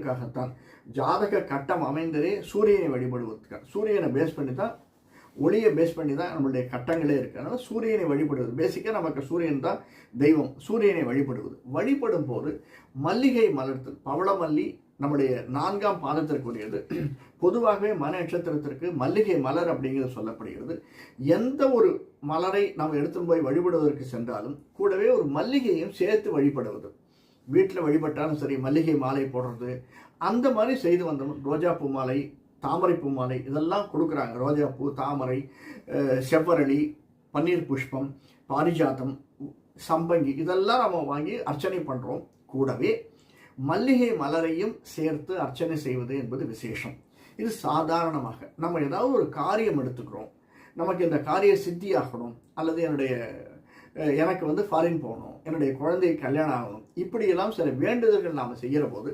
காகத்தான் ஜாதக கட்டம் அமைந்ததே சூரியனை வழிபடுவதற்காக. சூரியனை பேஸ் பண்ணி தான், ஒளியை பேஸ் பண்ணி தான் நம்மளுடைய கட்டங்களே இருக்குது. அதனால் சூரியனை வழிபடுவது பேசிக்காக நமக்கு சூரியன் தான் தெய்வம். சூரியனை வழிபடும் போது மல்லிகை மலர்த்தல், பவளமல்லி நம்முடைய 4ஆம் பாதத்திற்குரியது. பொதுவாகவே மன நட்சத்திரத்திற்கு மல்லிகை மலர் அப்படிங்கிறது சொல்லப்படுகிறது. எந்த ஒரு மலரை நாம் எடுத்துன்னு போய் வழிபடுவதற்கு சென்றாலும் கூடவே ஒரு மல்லிகையும் சேர்த்து வழிபடுவது. வீட்டில் வழிபட்டாலும் சரி, மல்லிகை மாலை போடுறது அந்த மாதிரி செய்து வந்தோம். ரோஜாப்பூ மாலை, தாமரைப்பூ மாலை இதெல்லாம் கொடுக்குறாங்க. ரோஜாப்பூ, தாமரை, செவ்வரளி, பன்னீர் புஷ்பம், பாரிஜாதம், சம்பங்கி இதெல்லாம் நம்ம வாங்கி அர்ச்சனை பண்ணுறோம். கூடவே மல்லிகை மலரையும் சேர்த்து அர்ச்சனை செய்வது என்பது விசேஷம். இது சாதாரணமாக நம்ம ஏதாவது ஒரு காரியம் எடுத்துக்கிறோம், நமக்கு இந்த காரிய சித்தியாகணும், அல்லது எனக்கு ஃபாரின் போகணும், என்னுடைய குழந்தைக்கு கல்யாணம் ஆகணும், இப்படியெல்லாம் சில வேண்டுதல்கள் நாம் செய்கிற போது